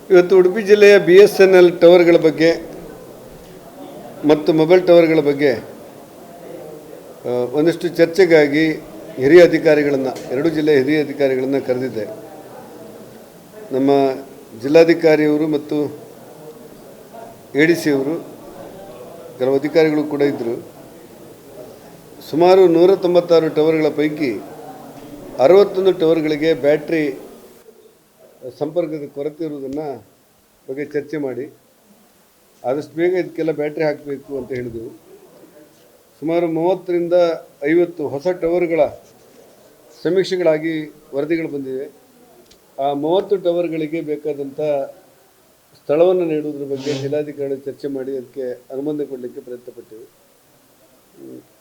ಇವತ್ತು ಉಡುಪಿ ಜಿಲ್ಲೆಯ BSNL ಟವರ್ಗಳ ಬಗ್ಗೆ ಮತ್ತು ಮೊಬೈಲ್ ಟವರ್ಗಳ ಬಗ್ಗೆ ಒಂದಷ್ಟು ಚರ್ಚೆಗಾಗಿ ಹಿರಿಯ ಅಧಿಕಾರಿಗಳನ್ನು ಎರಡೂ ಜಿಲ್ಲೆಯ ಹಿರಿಯ ಅಧಿಕಾರಿಗಳನ್ನು ಕರೆದಿದ್ದೆ. ನಮ್ಮ ಜಿಲ್ಲಾಧಿಕಾರಿಯವರು ಮತ್ತು ADC ಅವರು ಕೆಲವು ಅಧಿಕಾರಿಗಳು ಕೂಡ ಇದ್ದರು. ಸುಮಾರು 196 ಟವರ್ಗಳ ಪೈಕಿ 61 ಟವರ್ಗಳಿಗೆ ಬ್ಯಾಟ್ರಿ ಸಂಪರ್ಕದ ಕೊರತೆ ಇರುವುದನ್ನು ಬಗ್ಗೆ ಚರ್ಚೆ ಮಾಡಿ ಆದಷ್ಟು ಬೇಗ ಇದಕ್ಕೆಲ್ಲ ಬ್ಯಾಟ್ರಿ ಹಾಕಬೇಕು ಅಂತ ಹೇಳಿದೆವು. ಸುಮಾರು 30ರಿಂದ 50 ಹೊಸ ಟವರ್ಗಳ ಸಮೀಕ್ಷೆಗಳಾಗಿ ವರದಿಗಳು ಬಂದಿವೆ. ಆ 30 ಟವರ್ಗಳಿಗೆ ಬೇಕಾದಂಥ ಸ್ಥಳವನ್ನು ನೀಡುವುದರ ಬಗ್ಗೆ ಜಿಲ್ಲಾಧಿಕಾರಿ ಚರ್ಚೆ ಮಾಡಿ ಅದಕ್ಕೆ ಅನುಮೋದನೆ ಕೊಡಲಿಕ್ಕೆ ಪ್ರಯತ್ನ ಪಟ್ಟಿವೆ.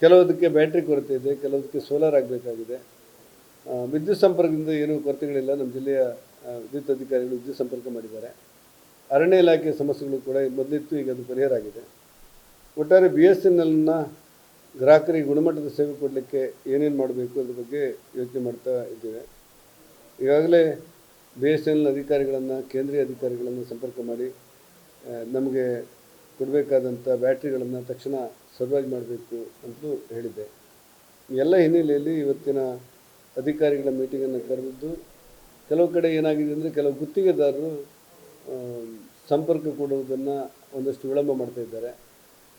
ಕೆಲವುದಕ್ಕೆ ಬ್ಯಾಟ್ರಿ ಕೊರತೆ ಇದೆ, ಕೆಲವುದಕ್ಕೆ ಸೋಲಾರ್ ಆಗಬೇಕಾಗಿದೆ. ವಿದ್ಯುತ್ ಸಂಪರ್ಕದಿಂದ ಏನೂ ಕೊರತೆಗಳಿಲ್ಲ. ನಮ್ಮ ಜಿಲ್ಲೆಯ ವಿದ್ಯುತ್ ಅಧಿಕಾರಿಗಳು ವಿದ್ಯುತ್ ಸಂಪರ್ಕ ಮಾಡಿದ್ದಾರೆ. ಅರಣ್ಯ ಇಲಾಖೆಯ ಸಮಸ್ಯೆಗಳು ಕೂಡ ಮೊದಲಿತ್ತು, ಈಗ ಅದು ಪರಿಹಾರ ಆಗಿದೆ. ಒಟ್ಟಾರೆ BSNLನ ಗ್ರಾಹಕರಿಗೆ ಗುಣಮಟ್ಟದ ಸೇವೆ ಕೊಡಲಿಕ್ಕೆ ಏನೇನು ಮಾಡಬೇಕು ಅದ್ರ ಬಗ್ಗೆ ಯೋಚನೆ ಮಾಡ್ತಾ ಇದ್ದೇವೆ. ಈಗಾಗಲೇ BSNL ಅಧಿಕಾರಿಗಳನ್ನು, ಕೇಂದ್ರೀಯ ಅಧಿಕಾರಿಗಳನ್ನು ಸಂಪರ್ಕ ಮಾಡಿ ನಮಗೆ ಕೊಡಬೇಕಾದಂಥ ಬ್ಯಾಟ್ರಿಗಳನ್ನು ತಕ್ಷಣ ಸರ್ವೈಸ್ ಮಾಡಬೇಕು ಅಂತಲೂ ಹೇಳಿದ್ದೆ. ಎಲ್ಲ ಹಿನ್ನೆಲೆಯಲ್ಲಿ ಇವತ್ತಿನ ಅಧಿಕಾರಿಗಳ ಮೀಟಿಂಗನ್ನು ಕರೆದಿದ್ದು, ಕೆಲವು ಕಡೆ ಏನಾಗಿದೆ ಅಂದರೆ ಕೆಲವು ಗುತ್ತಿಗೆದಾರರು ಸಂಪರ್ಕ ಕೊಡುವುದನ್ನು ಒಂದಷ್ಟು ವಿಳಂಬ ಮಾಡ್ತಾಯಿದ್ದಾರೆ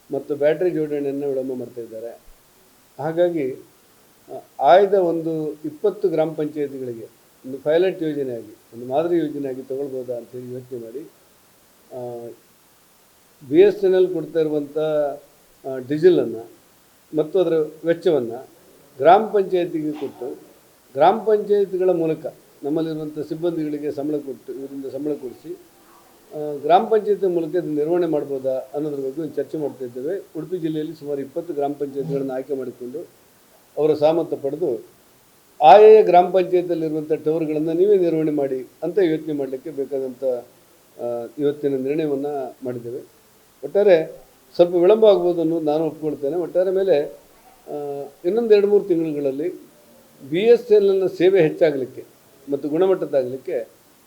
ಮತ್ತು ಬ್ಯಾಟ್ರಿ ಜೋಡಣೆಯನ್ನು ವಿಳಂಬ ಮಾಡ್ತಾಯಿದ್ದಾರೆ. ಹಾಗಾಗಿ ಆಯ್ದ ಒಂದು 20 ಗ್ರಾಮ ಪಂಚಾಯತಿಗಳಿಗೆ ಒಂದು ಪೈಲಟ್ ಯೋಜನೆಯಾಗಿ, ಒಂದು ಮಾದರಿ ಯೋಜನೆಯಾಗಿ ತಗೊಳ್ಬೋದಾ ಅಂತೇಳಿ ಯೋಚನೆ ಮಾಡಿ BSNL ಕೊಡ್ತಾ ಇರುವಂಥ ಡೀಸೆಲನ್ನು ಮತ್ತು ಅದರ ವೆಚ್ಚವನ್ನು ಗ್ರಾಮ ಪಂಚಾಯತಿಗೆ ಕೊಟ್ಟು, ಗ್ರಾಮ ಪಂಚಾಯತಿಗಳ ಮೂಲಕ ನಮ್ಮಲ್ಲಿರುವಂಥ ಸಿಬ್ಬಂದಿಗಳಿಗೆ ಸಂಬಳ ಕೊಟ್ಟು, ಇವರಿಂದ ಸಂಬಳ ಕೊಡಿಸಿ ಗ್ರಾಮ ಪಂಚಾಯತಿ ಮೂಲಕ ಇದನ್ನು ನಿರ್ವಹಣೆ ಮಾಡ್ಬೋದಾ ಅನ್ನೋದ್ರ ಬಗ್ಗೆ ಒಂದು ಚರ್ಚೆ ಮಾಡ್ತಾಯಿದ್ದೇವೆ. ಉಡುಪಿ ಜಿಲ್ಲೆಯಲ್ಲಿ ಸುಮಾರು 20 ಗ್ರಾಮ ಪಂಚಾಯತಿಗಳನ್ನು ಆಯ್ಕೆ ಮಾಡಿಕೊಂಡು ಅವರ ಸಹಮತ ಪಡೆದು ಆಯಾ ಗ್ರಾಮ ಪಂಚಾಯತಿಯಲ್ಲಿರುವಂಥ ಟವರ್ಗಳನ್ನು ನೀವೇ ನಿರ್ವಹಣೆ ಮಾಡಿ ಅಂತ ಯೋಚನೆ ಮಾಡಲಿಕ್ಕೆ ಬೇಕಾದಂಥ ಇವತ್ತಿನ ನಿರ್ಣಯವನ್ನು ಮಾಡಿದ್ದೇವೆ. ಒಟ್ಟಾರೆ ಸ್ವಲ್ಪ ವಿಳಂಬ ಆಗ್ಬೋದು ಅನ್ನೋದು ನಾನು ಒಪ್ಕೊಳ್ತೇನೆ. ಒಟ್ಟಾರೆ ಮೇಲೆ ಇನ್ನೊಂದು 2-3 ತಿಂಗಳುಗಳಲ್ಲಿ BSNLನ ಸೇವೆ ಹೆಚ್ಚಾಗಲಿಕ್ಕೆ ಮತ್ತು ಗುಣಮಟ್ಟದಾಗಲಿಕ್ಕೆ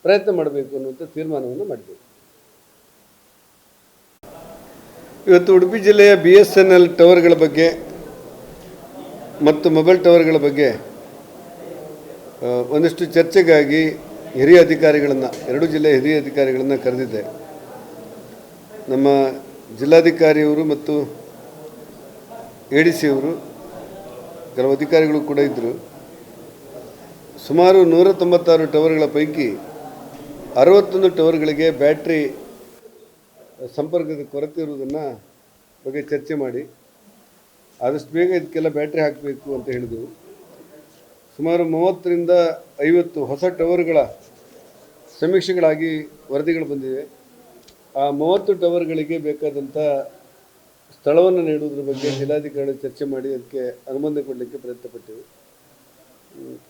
ಪ್ರಯತ್ನ ಮಾಡಬೇಕು ಅನ್ನುವಂಥ ತೀರ್ಮಾನವನ್ನು ಮಾಡಿದ್ದೇವೆ. ಇವತ್ತು ಉಡುಪಿ ಜಿಲ್ಲೆಯ BSNL ಟವರ್ಗಳ ಬಗ್ಗೆ ಮತ್ತು ಮೊಬೈಲ್ ಟವರ್ಗಳ ಬಗ್ಗೆ ಒಂದಷ್ಟು ಚರ್ಚೆಗಾಗಿ ಹಿರಿಯ ಅಧಿಕಾರಿಗಳನ್ನು, ಎರಡೂ ಜಿಲ್ಲೆಯ ಹಿರಿಯ ಅಧಿಕಾರಿಗಳನ್ನು ಕರೆದಿದ್ದೆ. ನಮ್ಮ ಜಿಲ್ಲಾಧಿಕಾರಿಯವರು ಮತ್ತು ADC ಅವರು ಕೆಲವು ಅಧಿಕಾರಿಗಳು ಕೂಡ ಇದ್ದರು. ಸುಮಾರು 196 ಟವರ್ಗಳ ಪೈಕಿ 61 ಟವರ್ಗಳಿಗೆ ಬ್ಯಾಟ್ರಿ ಸಂಪರ್ಕದ ಕೊರತೆ ಇರುವುದನ್ನು ಬಗ್ಗೆ ಚರ್ಚೆ ಮಾಡಿ ಆದಷ್ಟು ಬೇಗ ಇದಕ್ಕೆಲ್ಲ ಬ್ಯಾಟ್ರಿ ಹಾಕಬೇಕು ಅಂತ ಹೇಳಿದೆವು. ಸುಮಾರು 30ರಿಂದ 50 ಹೊಸ ಟವರ್ಗಳ ಸಮೀಕ್ಷೆಗಳಾಗಿ ವರದಿಗಳು ಬಂದಿವೆ. ಆ 30 ಟವರ್ಗಳಿಗೆ ಬೇಕಾದಂಥ ಸ್ಥಳವನ್ನು ನೀಡುವುದರ ಬಗ್ಗೆ ಜಿಲ್ಲಾಧಿಕಾರಿ ಚರ್ಚೆ ಮಾಡಿ ಅದಕ್ಕೆ ಅನುಮೋದನೆ ಕೊಡಲಿಕ್ಕೆ ಪ್ರಯತ್ನ ಪಟ್ಟಿವೆ.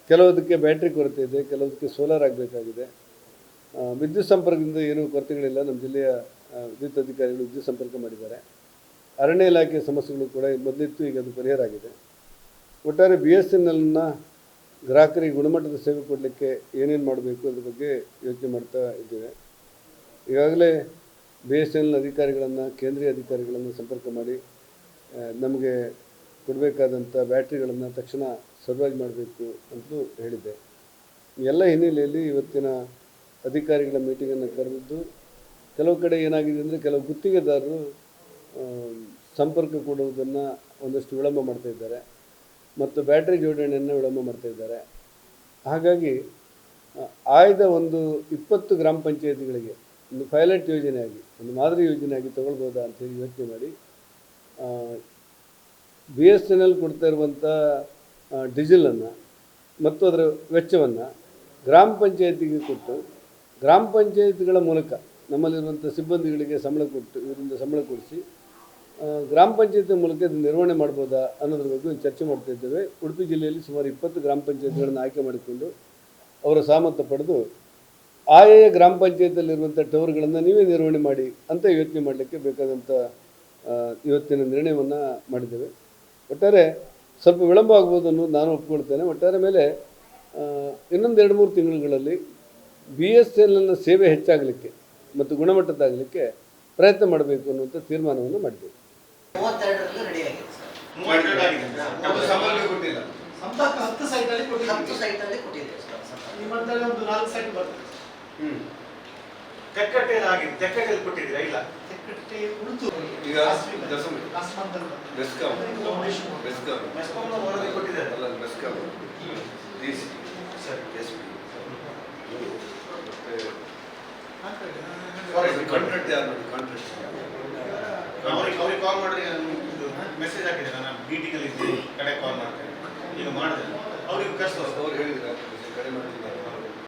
ಕೆಲವುದಕ್ಕೆ ಬ್ಯಾಟ್ರಿ ಕೊರತೆ ಇದೆ, ಕೆಲವುದಕ್ಕೆ ಸೋಲಾರ್ ಆಗಬೇಕಾಗಿದೆ. ವಿದ್ಯುತ್ ಸಂಪರ್ಕದಿಂದ ಏನೂ ಕೊರತೆಗಳಿಲ್ಲ. ನಮ್ಮ ಜಿಲ್ಲೆಯ ವಿದ್ಯುತ್ ಅಧಿಕಾರಿಗಳು ವಿದ್ಯುತ್ ಸಂಪರ್ಕ ಮಾಡಿದ್ದಾರೆ. ಅರಣ್ಯ ಇಲಾಖೆಯ ಸಮಸ್ಯೆಗಳು ಕೂಡ ಮೊದಲಿತ್ತು, ಈಗ ಅದು ಪರಿಹಾರ ಆಗಿದೆ. ಒಟ್ಟಾರೆ BSNLನ ಗ್ರಾಹಕರಿಗೆ ಗುಣಮಟ್ಟದ ಸೇವೆ ಕೊಡಲಿಕ್ಕೆ ಏನೇನು ಮಾಡಬೇಕು ಅದ್ರ ಬಗ್ಗೆ ಯೋಚನೆ ಮಾಡ್ತಾ ಇದ್ದೇವೆ. ಈಗಾಗಲೇ BSNL ಅಧಿಕಾರಿಗಳನ್ನು, ಕೇಂದ್ರೀಯ ಅಧಿಕಾರಿಗಳನ್ನು ಸಂಪರ್ಕ ಮಾಡಿ ನಮಗೆ ಕೊಡಬೇಕಾದಂಥ ಬ್ಯಾಟ್ರಿಗಳನ್ನು ತಕ್ಷಣ ಸರ್ವೈಸ್ ಮಾಡಬೇಕು ಅಂತಲೂ ಹೇಳಿದ್ದೆ. ಎಲ್ಲ ಹಿನ್ನೆಲೆಯಲ್ಲಿ ಇವತ್ತಿನ ಅಧಿಕಾರಿಗಳ ಮೀಟಿಂಗನ್ನು ಕರೆದಿದ್ದು, ಕೆಲವು ಕಡೆ ಏನಾಗಿದೆ ಅಂದರೆ ಕೆಲವು ಗುತ್ತಿಗೆದಾರರು ಸಂಪರ್ಕ ಕೊಡುವುದನ್ನು ಒಂದಷ್ಟು ವಿಳಂಬ ಮಾಡ್ತಾಯಿದ್ದಾರೆ ಮತ್ತು ಬ್ಯಾಟ್ರಿ ಜೋಡಣೆಯನ್ನು ವಿಳಂಬ ಮಾಡ್ತಾಯಿದ್ದಾರೆ. ಹಾಗಾಗಿ ಆಯ್ದ ಒಂದು 20 ಗ್ರಾಮ ಪಂಚಾಯತಿಗಳಿಗೆ ಒಂದು ಪೈಲಟ್ ಯೋಜನೆಯಾಗಿ, ಒಂದು ಮಾದರಿ ಯೋಜನೆಯಾಗಿ ತಗೊಳ್ಬೋದಾ ಅಂತೇಳಿ ಯೋಚನೆ ಮಾಡಿ BSNL ಕೊಡ್ತಾ ಇರುವಂಥ ಡೀಸೆಲನ್ನು ಮತ್ತು ಅದರ ವೆಚ್ಚವನ್ನು ಗ್ರಾಮ ಪಂಚಾಯತಿಗೆ ಕೊಟ್ಟು, ಗ್ರಾಮ ಪಂಚಾಯತಿಗಳ ಮೂಲಕ ನಮ್ಮಲ್ಲಿರುವಂಥ ಸಿಬ್ಬಂದಿಗಳಿಗೆ ಸಂಬಳ ಕೊಟ್ಟು, ಇವರಿಂದ ಸಂಬಳ ಕೊಡಿಸಿ ಗ್ರಾಮ ಪಂಚಾಯತಿ ಮೂಲಕ ಇದನ್ನು ನಿರ್ವಹಣೆ ಮಾಡ್ಬೋದಾ ಅನ್ನೋದ್ರ ಬಗ್ಗೆ ಒಂದು ಚರ್ಚೆ ಮಾಡ್ತಾಯಿದ್ದೇವೆ. ಉಡುಪಿ ಜಿಲ್ಲೆಯಲ್ಲಿ ಸುಮಾರು 20 ಗ್ರಾಮ ಪಂಚಾಯತಿಗಳನ್ನು ಆಯ್ಕೆ ಮಾಡಿಕೊಂಡು ಅವರ ಸಹಮತ ಪಡೆದು ಆಯಾ ಗ್ರಾಮ ಪಂಚಾಯತಿಯಲ್ಲಿರುವಂಥ ಟವರ್ಗಳನ್ನು ನೀವೇ ನಿರ್ವಹಣೆ ಮಾಡಿ ಅಂತ ಯೋಚನೆ ಮಾಡಲಿಕ್ಕೆ ಬೇಕಾದಂಥ ಇವತ್ತಿನ ನಿರ್ಣಯವನ್ನು ಮಾಡಿದ್ದೇವೆ. ಒಟ್ಟಾರೆ ಸ್ವಲ್ಪ ವಿಳಂಬ ಆಗ್ಬೋದು ಅನ್ನೋದು ನಾನು ಒಪ್ಕೊಳ್ತೇನೆ. ಒಟ್ಟಾರೆ ಮೇಲೆ ಇನ್ನೊಂದು 2-3 ತಿಂಗಳುಗಳಲ್ಲಿ BSNLನ ಸೇವೆ ಹೆಚ್ಚಾಗಲಿಕ್ಕೆ ಮತ್ತು ಗುಣಮಟ್ಟದ್ದಾಗಲಿಕ್ಕೆ ಪ್ರಯತ್ನ ಮಾಡಬೇಕು ಅನ್ನುವಂಥ ತೀರ್ಮಾನವನ್ನು ಮಾಡಿದ್ದೇವೆ. 32ರಲ್ಲಿ ರೆಡಿ ಆಗಿದೆ ಸರ್. 32 ಆಗಿದೆ. ಅದು ಸಂಪರ್ಕ ಕೊಟ್ಟಿಲ್ಲ. ಸಂಪರ್ಕ 10 ಸೈಟಲ್ಲಿ 10 ಸೈಟಲ್ಲಿ ಕೊಟ್ಟಿದ್ದೇವೆ ಸರ್ ಸಂಪರ್ಕ. ನಿಮ್ಮಂತಲ್ಲಿ ಒಂದು 4 ಸೈಟ್ ಬರ್ತದೆ. ತೆಕ್ಕಟ್ಟೆಯಲ್ಲಿ ಆಗಿದೆ. ತೆಕ್ಕಟ್ಟೆಯಲ್ಲಿ ಕೊಟ್ಟಿದ್ದೀರಾ? ಇಲ್ಲ. ತೆಕ್ಕಟ್ಟೆ ಉಳಿತು. ಈಗ ದಸಮಿ ಲಾಸ್ಟ್ ಮಂತ್ ಅಲ್ಲಿ ಬೆಸ್ಕಾಂ ಮೆಸ್ಕಾಂನ ವರದಿ ಕೊಟ್ಟಿದ್ದಾರೆ. ಅಲ್ಲ BESCOM DC sir SP forest contract ಯಾರು ನೋಡಿ ಕಾಂಟ್ರಾಕ್ಟ್ ಅವ್ರಿಗೆ ಕಾಲ್ ಮಾಡಿದ್ರೆ ಮೆಸೇಜ್ ಹಾಕಿದೆ, ನಾನು ಮೀಟಿಂಗಲ್ಲಿ ಇದ್ದೀನಿ, ಕಡೆ ಕಾಲ್ ಮಾಡ್ತೇನೆ. ಈಗ ಮಾಡಿದೆ ಅವ್ರಿಗೆ ಕಳಿಸ್ತಾರೆ. ಅವ್ರು ಹೇಳಿದ್ರೆ ಕಡೆ ಮಾಡಿದ್ದಾರೆ.